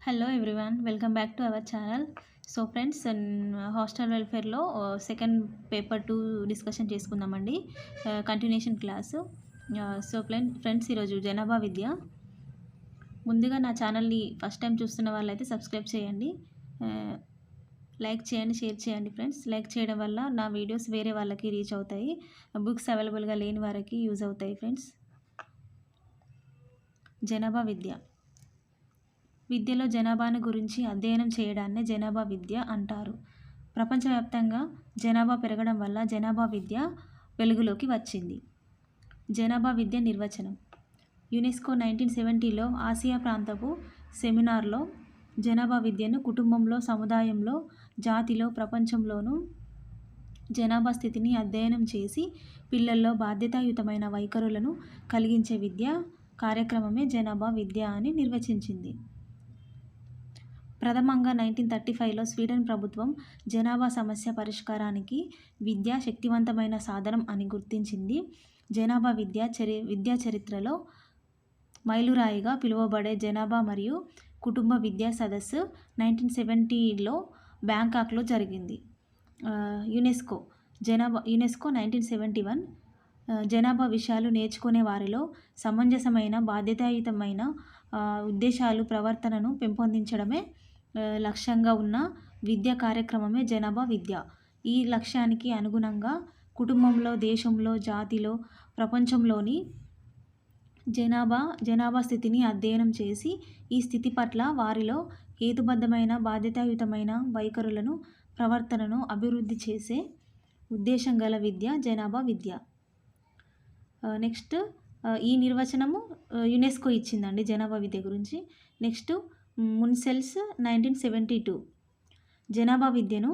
Hello everyone, welcome back to our channel. So friends, hostel వెల్ఫేర్లో second paper 2 discussion చేసుకుందామండి. Continuation class. So friends, ఈరోజు జనాభా విద్య. ముందుగా నా ఛానల్ని ఫస్ట్ టైం చూస్తున్న వాళ్ళైతే సబ్స్క్రైబ్ చేయండి, లైక్ చేయండి, షేర్ చేయండి ఫ్రెండ్స్. లైక్ చేయడం వల్ల నా వీడియోస్ వేరే వాళ్ళకి రీచ్ అవుతాయి, బుక్స్ అవైలబుల్గా లేని వారికి యూజ్ అవుతాయి ఫ్రెండ్స్. జనాభా విద్య. విద్యలో జనాభాను గురించి అధ్యయనం చేయడాన్నే జనాభా విద్య అంటారు. ప్రపంచవ్యాప్తంగా జనాభా పెరగడం వల్ల జనాభా విద్య వెలుగులోకి వచ్చింది. జనాభా విద్య నిర్వచనం. యునెస్కో 1970లో ఆసియా ప్రాంతపు సెమినార్లో జనాభా విద్యను కుటుంబంలో, సముదాయంలో, జాతిలో, ప్రపంచంలోనూ జనాభా స్థితిని అధ్యయనం చేసి పిల్లల్లో బాధ్యతాయుతమైన వైఖరులను కలిగించే విద్యా కార్యక్రమమే జనాభా విద్య అని నిర్వచించింది. ప్రథమంగా 1935లో స్వీడన్ ప్రభుత్వం జనాభా సమస్య పరిష్కారానికి విద్య శక్తివంతమైన సాధనం అని గుర్తించింది. జనాభా విద్యా చరిత్రలో మైలురాయిగా పిలువబడే జనాభా మరియు కుటుంబ విద్యా సదస్సు 1970లో బ్యాంకాక్లో జరిగింది. యునెస్కో 1971 జనాభా విషయాలు నేర్చుకునే వారిలో సమంజసమైన, బాధ్యతాయుతమైన ఉద్దేశాలు, ప్రవర్తనను పెంపొందించడమే లక్ష్యంగా ఉన్న విద్యా కార్యక్రమమే జనాభా విద్య. ఈ లక్ష్యానికి అనుగుణంగా కుటుంబంలో, దేశంలో, జాతిలో, ప్రపంచంలోని జనాభా స్థితిని అధ్యయనం చేసి ఈ స్థితి పట్ల వారిలో హేతుబద్ధమైన, బాధ్యతాయుతమైన వైఖరులను, ప్రవర్తనను అభివృద్ధి చేసే ఉద్దేశం గల విద్య జనాభా విద్య. నెక్స్ట్, ఈ నిర్వచనము యునెస్కో ఇచ్చిందండి జనాభా విద్య గురించి. నెక్స్ట్, మున్సెల్స్ 1972 జనాభా విద్యను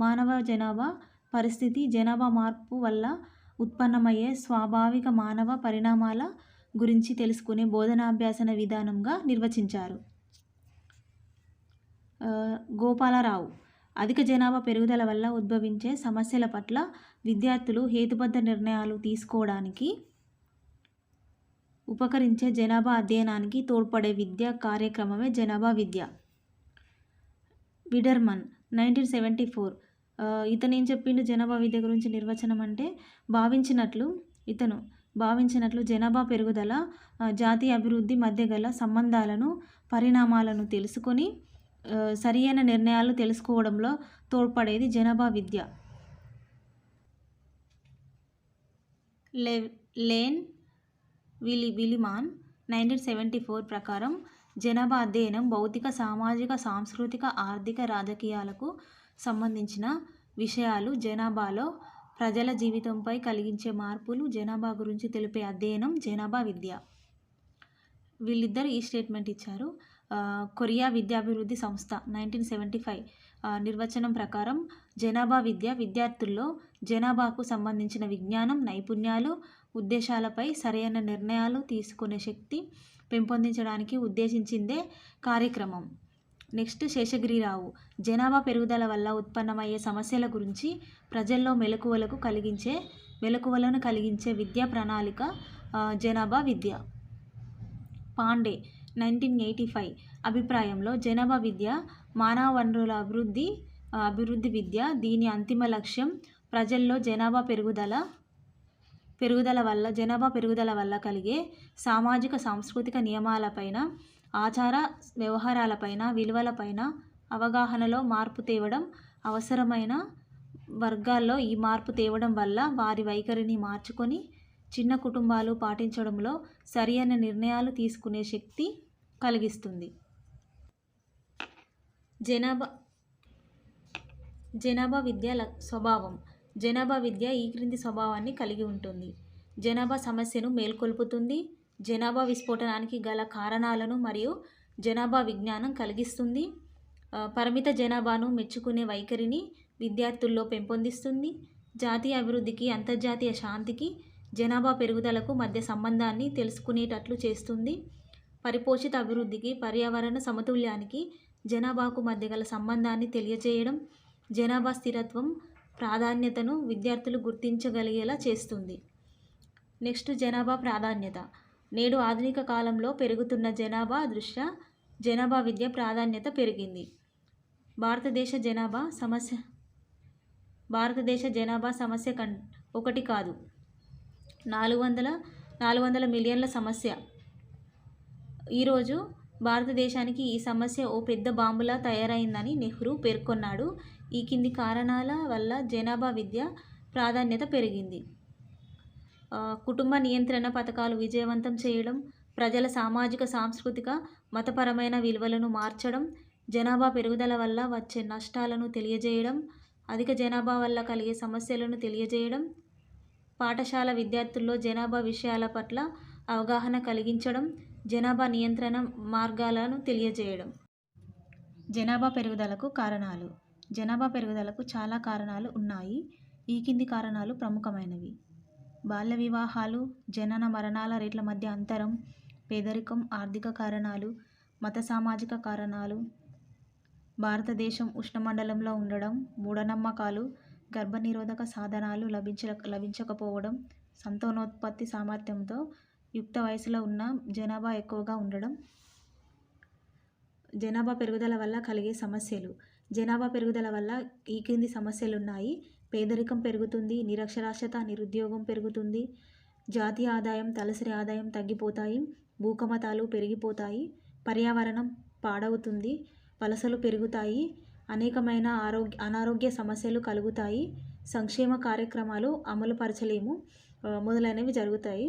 మానవ జనాభా పరిస్థితి, జనాభా మార్పు వల్ల ఉత్పన్నమయ్యే స్వాభావిక మానవ పరిణామాల గురించి తెలుసుకునే బోధనాభ్యాసన విధానంగా నిర్వచించారు. గోపాలరావు అధిక జనాభా పెరుగుదల వల్ల ఉద్భవించే సమస్యల పట్ల విద్యార్థులు హేతుబద్ధ నిర్ణయాలు తీసుకోవడానికి ఉపకరించే జనాభా అధ్యయనానికి తోడ్పడే విద్యా కార్యక్రమమే జనాభా విద్య. విడర్మన్ 1974 ఇతను ఏం చెప్పిండు జనాభా విద్య గురించి నిర్వచనం అంటే, ఇతను భావించినట్లు జనాభా పెరుగుదల, జాతీయ అభివృద్ధి మధ్య గల సంబంధాలను, పరిణామాలను తెలుసుకొని సరియైన నిర్ణయాలు తెలుసుకోవడంలో తోడ్పడేది జనాభా విద్య. లేన్ విలిమాన్ 1974 ప్రకారం జనాభా అధ్యయనం భౌతిక, సామాజిక, సాంస్కృతిక, ఆర్థిక, రాజకీయాలకు సంబంధించిన విషయాలు, జనాభాలో ప్రజల జీవితంపై కలిగించే మార్పులు, జనాభా గురించి తెలిపే అధ్యయనం జనాభా విద్య. వీళ్ళిద్దరు ఈ స్టేట్మెంట్ ఇచ్చారు. కొరియా విద్యాభివృద్ధి సంస్థ 1975 నిర్వచనం ప్రకారం జనాభా విద్య విద్యార్థుల్లో జనాభాకు సంబంధించిన విజ్ఞానం, నైపుణ్యాలు, ఉద్దేశాలపై సరైన నిర్ణయాలు తీసుకునే శక్తి పెంపొందించడానికి ఉద్దేశించిందే కార్యక్రమం. నెక్స్ట్, శేషగిరిరావు జనాభా పెరుగుదల వల్ల ఉత్పన్నమయ్యే సమస్యల గురించి ప్రజల్లో మెలకువలను కలిగించే విద్యా ప్రణాళిక జనాభా విద్య. పాండే 1985 అభిప్రాయంలో జనాభా విద్య మానవ వనరుల అభివృద్ధి విద్య. దీని అంతిమ లక్ష్యం ప్రజల్లో జనాభా పెరుగుదల వల్ల కలిగే సామాజిక, సాంస్కృతిక నియమాలపైన, ఆచార వ్యవహారాలపైన, విలువలపైన అవగాహనలో మార్పు తేవడం, అవసరమైన వర్గాల్లో ఈ మార్పు తేవడం వల్ల వారి వైఖరిని మార్చుకొని చిన్న కుటుంబాలు పాటించడంలో సరియైన నిర్ణయాలు తీసుకునే శక్తి కలిగిస్తుంది. జనాభా విద్య స్వభావం. జనాభా విద్య ఈ క్రింది స్వభావాన్ని కలిగి ఉంటుంది. జనాభా సమస్యను మేల్కొల్పుతుంది, జనాభా విస్ఫోటనానికి గల కారణాలను మరియు జనాభా విజ్ఞానం కలిగిస్తుంది, పరిమిత జనాభాను మెచ్చుకునే వైఖరిని విద్యార్థుల్లో పెంపొందిస్తుంది, జాతీయ అభివృద్ధికి, అంతర్జాతీయ శాంతికి, జనాభా పెరుగుదలకు మధ్య సంబంధాన్ని తెలుసుకునేటట్లు చేస్తుంది, పరిపోషిత అభివృద్ధికి, పర్యావరణ సమతుల్యానికి జనాభాకు మధ్య గల సంబంధాన్ని తెలియజేయడం, జనాభా స్థిరత్వం ప్రాధాన్యతను విద్యార్థులు గుర్తించగలిగేలా చేస్తుంది. నెక్స్ట్, జనాభా ప్రాధాన్యత. నేడు ఆధునిక కాలంలో పెరుగుతున్న జనాభా దృష్ట్యా జనాభా విద్య ప్రాధాన్యత పెరిగింది. భారతదేశ జనాభా సమస్య ఒకటి కాదు, 400 మిలియన్ల సమస్య. ఈరోజు భారతదేశానికి ఈ సమస్య ఓ పెద్ద బాంబులా తయారైందని నెహ్రూ పేర్కొన్నాడు. ఈ కింది కారణాల వల్ల జనాభా విద్య ప్రాధాన్యత పెరిగింది. కుటుంబ నియంత్రణ పథకాలు విజయవంతం చేయడం, ప్రజల సామాజిక, సాంస్కృతిక, మతపరమైన విలువలను మార్చడం, జనాభా పెరుగుదల వల్ల వచ్చే నష్టాలను తెలియజేయడం, అధిక జనాభా వల్ల కలిగే సమస్యలను తెలియజేయడం, పాఠశాల విద్యార్థుల్లో జనాభా విషయాల పట్ల అవగాహన కలిగించడం, జనాభా నియంత్రణ మార్గాలను తెలియజేయడం. జనాభా పెరుగుదలకు కారణాలు. జనాభా పెరుగుదలకు చాలా కారణాలు ఉన్నాయి. ఈ కింది కారణాలు ప్రముఖమైనవి: బాల్య వివాహాలు, జనన మరణాల రేట్ల మధ్య అంతరం, పేదరికం, ఆర్థిక కారణాలు, మత సామాజిక కారణాలు, భారతదేశం ఉష్ణమండలంలో ఉండడం, మూఢనమ్మకాలు, గర్భనిరోధక సాధనాలు లభించకపోవడం, సంతానోత్పత్తి సామర్థ్యంతో యుక్త వయసులో ఉన్న జనాభా ఎక్కువగా ఉండడం. జనాభా పెరుగుదల వల్ల కలిగే సమస్యలు. జనాభా పెరుగుదల వల్ల ఈ కింది సమస్యలున్నాయి: పేదరికం పెరుగుతుంది, నిరక్షరాస్యత, నిరుద్యోగం పెరుగుతుంది, జాతీయ ఆదాయం, తలసరి ఆదాయం తగ్గిపోతాయి, భూకమతాలు పెరిగిపోతాయి, పర్యావరణం పాడవుతుంది, వలసలు పెరుగుతాయి, అనేకమైన అనారోగ్య సమస్యలు కలుగుతాయి, సంక్షేమ కార్యక్రమాలు అమలు పరచలేము, మొదలైనవి జరుగుతాయి.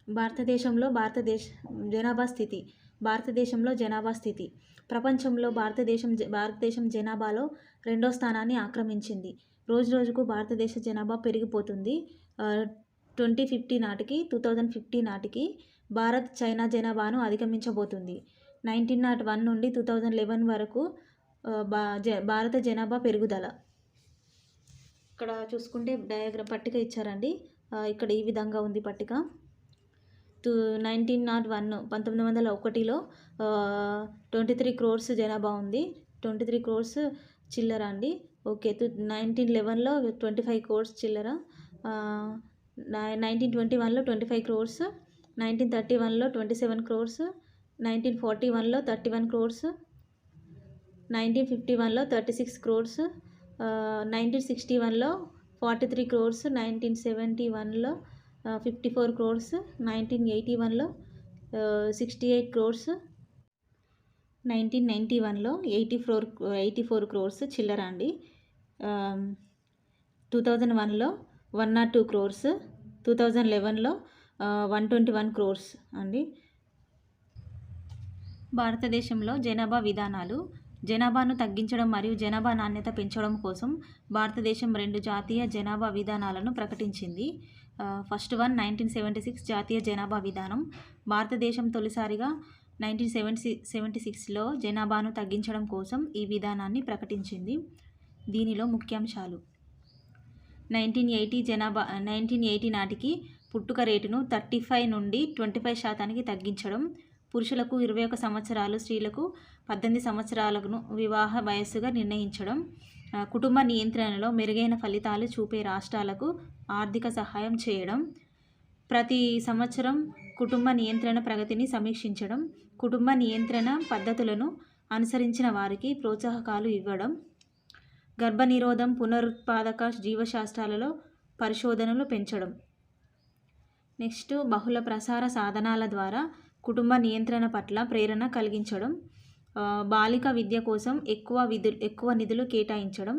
భారతదేశంలో జనాభా స్థితి. ప్రపంచంలో భారతదేశం జనాభాలో 2వ స్థానాన్ని ఆక్రమించింది. రోజుకు భారతదేశ జనాభా పెరిగిపోతుంది. 2050 నాటికి భారత్ చైనా జనాభాను అధిగమించబోతుంది. 1901 నుండి 2011 వరకు భారత జనాభా పెరుగుదల. ఇక్కడ చూసుకుంటే పట్టిక ఇచ్చారండి. ఇక్కడ ఈ విధంగా ఉంది పట్టిక. 1901లో 23 crores జనాభా ఉంది. 23 crores చిల్లర అండి. ఓకే. 1911లో 25 crores చిల్లర, 1921లో 25 crores, 1931లో 27 crores, 1941లో 31 crores, 1951లో 36 crores, 1961లో 43 crores, 1971లో 54 crores, 1981లో 68 crores, 1991లో 84 crores చిల్లర అండి. 2001లో 102 crores, 2011లో 121 crores అండి. భారతదేశంలో జనాభా విధానాలు. జనాభాను తగ్గించడం మరియు జనాభా నాణ్యత పెంచడం కోసం భారతదేశం 2 జాతీయ జనాభా విధానాలను ప్రకటించింది. ఫస్ట్ వన్ 1976 జాతీయ జనాభా విధానం. భారతదేశం తొలిసారిగా 1976లో జనాభాను తగ్గించడం కోసం ఈ విధానాన్ని ప్రకటించింది. దీనిలో ముఖ్యాంశాలు: 1980 నాటికి పుట్టుక రేటును 35 నుండి 25% తగ్గించడం, పురుషులకు 21 సంవత్సరాలు, స్త్రీలకు 18 సంవత్సరాలను వివాహ వయస్సుగా నిర్ణయించడం, కుటుంబ నియంత్రణలో మెరుగైన ఫలితాలు చూపే రాష్ట్రాలకు ఆర్థిక సహాయం చేయడం, ప్రతి సంవత్సరం కుటుంబ నియంత్రణ ప్రగతిని సమీక్షించడం, కుటుంబ నియంత్రణ పద్ధతులను అనుసరించిన వారికి ప్రోత్సాహకాలు ఇవ్వడం, గర్భనిరోధం, పునరుత్పాదక జీవశాస్త్రాలలో పరిశోధనలు పెంచడం. నెక్స్ట్, బహుళ ప్రసార సాధనాల ద్వారా కుటుంబ నియంత్రణ పట్ల ప్రేరణ కలిగించడం, బాలిక విద్య కోసం ఎక్కువ నిధులు కేటాయించడం,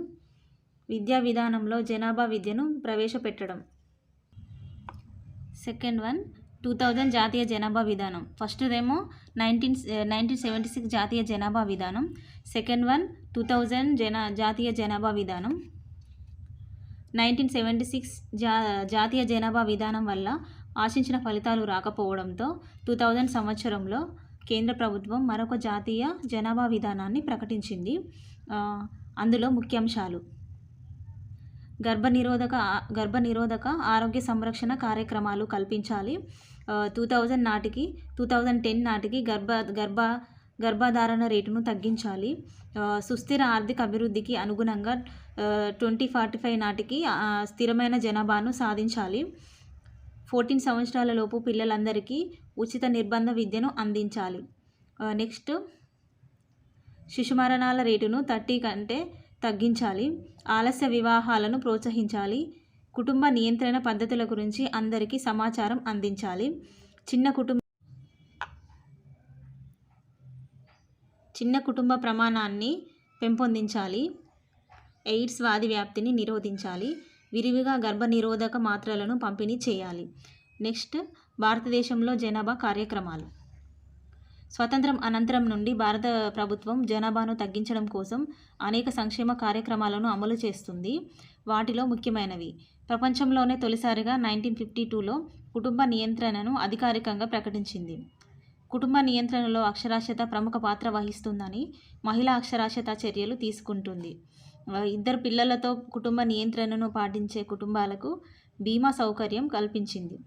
విద్యా విధానంలో జనాభా విద్యను ప్రవేశపెట్టడం. సెకండ్ వన్ 2000 జాతీయ జనాభా విధానం. ఫస్ట్దేమో 1976 జాతీయ జనాభా విధానం. సెకండ్ వన్ 2000 జాతీయ జనాభా విధానం. 1976 జాతీయ జనాభా విధానం వల్ల ఆశించిన ఫలితాలు రాకపోవడంతో 2000 సంవత్సరంలో కేంద్ర ప్రభుత్వం మరొక జాతీయ జనాభా విధానాన్ని ప్రకటించింది. అందులో ముఖ్యాంశాలు: గర్భనిరోధక ఆరోగ్య సంరక్షణ కార్యక్రమాలు కల్పించాలి. 2010 నాటికి గర్భధారణ రేటును తగ్గించాలి. సుస్థిర ఆర్థిక అభివృద్ధికి అనుగుణంగా 2045 నాటికి స్థిరమైన జనాభాను సాధించాలి. 14 సంవత్సరాల లోపు పిల్లలందరికీ ఉచిత నిర్బంధ విద్యను అందించాలి. నెక్స్ట్ శిశు మరణాల రేటును 30 కంటే తగ్గించాలి. ఆలస్య వివాహాలను ప్రోత్సహించాలి. కుటుంబ నియంత్రణ పద్ధతుల గురించి అందరికీ సమాచారం అందించాలి. చిన్న కుటుంబ ప్రమాణాన్ని పెంపొందించాలి. ఎయిడ్స్ వ్యాధి వ్యాప్తిని నిరోధించాలి. విరివిగా గర్భనిరోధక మాత్రలను పంపిణీ చేయాలి. నెక్స్ట్ భారతదేశంలో జనాభా కార్యక్రమాలు. స్వతంత్రం అనంతరం నుండి భారత ప్రభుత్వం జనాభాను తగ్గించడం కోసం అనేక సంక్షేమ కార్యక్రమాలను అమలు చేస్తుంది. వాటిలో ముఖ్యమైనవి: ప్రపంచంలోనే తొలిసారిగా 1952లో కుటుంబ నియంత్రణను అధికారికంగా ప్రకటించింది. కుటుంబ నియంత్రణలో అక్షరాస్యత ప్రముఖ పాత్ర వహిస్తుందని మహిళా అక్షరాస్యత చర్యలు తీసుకుంటుంది. 2 పిల్లలతో కుటుంబ నియంత్రణను పాటించే కుటుంబాలకు బీమా సౌకర్యం కల్పించింది.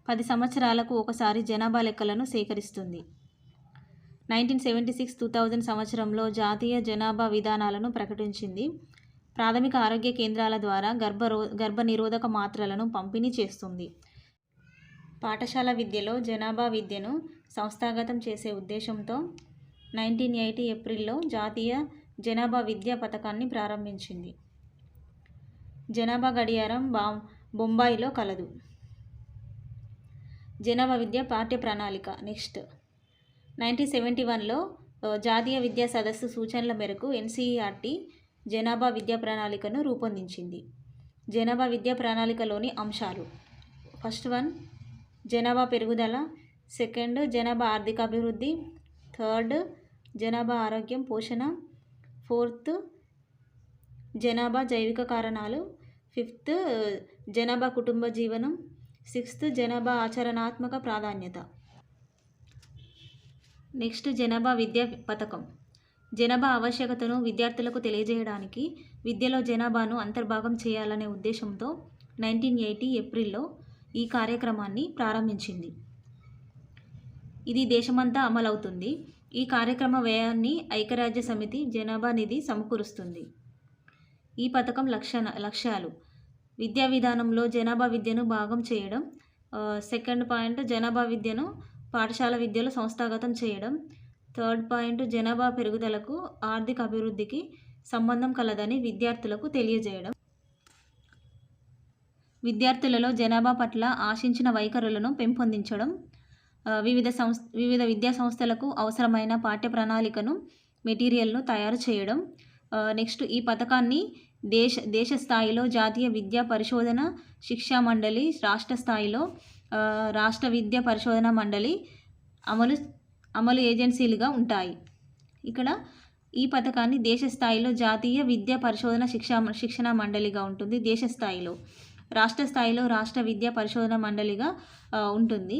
10 సంవత్సరాలకు ఒకసారి జనాభా లెక్కలను సేకరిస్తుంది. 1976-2000 సంవత్సరంలో జాతీయ జనాభా విధానాలను ప్రకటించింది. ప్రాథమిక ఆరోగ్య కేంద్రాల ద్వారా గర్భనిరోధక మాత్రలను పంపిణీ చేస్తుంది. పాఠశాల విద్యలో జనాభా విద్యను సంస్థాగతం చేసే ఉద్దేశంతో 1980 ఏప్రిల్లో జాతీయ జనాభా విద్యా పథకాన్ని ప్రారంభించింది. జనాభా గడియారం బొంబాయిలో కలదు. జనాభా విద్య పాఠ్య ప్రణాళిక. నెక్స్ట్ 1971లో జాతీయ విద్యా సదస్సు సూచనల మేరకు ఎన్సీఈఆర్టీ జనాభా విద్యా ప్రణాళికను రూపొందించింది. జనాభా విద్యా ప్రణాళికలోని అంశాలు: ఫస్ట్ 1 జనాభా పెరుగుదల, 2 జనాభా ఆర్థికాభివృద్ధి, 3 జనాభా ఆరోగ్యం పోషణ, 4 జనాభా జైవిక కారణాలు, 5 జనాభా కుటుంబ జీవనం, 6 జనాభా ఆచరణాత్మక ప్రాధాన్యత. నెక్స్ట్ జనాభా విద్యా పథకం. జనాభా ఆవశ్యకతను విద్యార్థులకు తెలియజేయడానికి విద్యలో జనాభాను అంతర్భాగం చేయాలనే ఉద్దేశంతో 1980 ఏప్రిల్లో ఈ కార్యక్రమాన్ని ప్రారంభించింది. ఇది దేశమంతా అమలవుతుంది. ఈ కార్యక్రమ వ్యయాన్ని ఐక్యరాజ్య సమితి జనాభా నిధి సమకూరుస్తుంది. ఈ పథకం లక్ష్యాలు: విద్యా విధానంలో జనాభా విద్యను భాగం చేయడం. సెకండ్ పాయింట్ జనాభా విద్యను పాఠశాల విద్యలో సంస్థాగతం చేయడం. థర్డ్ పాయింట్ జనాభా పెరుగుదలకు ఆర్థిక అభివృద్ధికి సంబంధం కలదని విద్యార్థులకు తెలియజేయడం. విద్యార్థులలో జనాభా పట్ల ఆశించిన వైఖరులను పెంపొందించడం. వివిధ విద్యా సంస్థలకు అవసరమైన పాఠ్య ప్రణాళికను మెటీరియల్ను తయారు చేయడం. నెక్స్ట్ ఈ పథకాన్ని దేశ స్థాయిలో జాతీయ విద్యా పరిశోధన శిక్షా మండలి, రాష్ట్ర స్థాయిలో రాష్ట్ర విద్యా పరిశోధన మండలి అమలు ఏజెన్సీలుగా ఉంటాయి. ఇక్కడ ఈ పథకాన్ని దేశ స్థాయిలో జాతీయ విద్యా పరిశోధన శిక్షణ మండలిగా ఉంటుంది. దేశ స్థాయిలో, రాష్ట్ర స్థాయిలో రాష్ట్ర విద్యా పరిశోధన మండలిగా ఉంటుంది.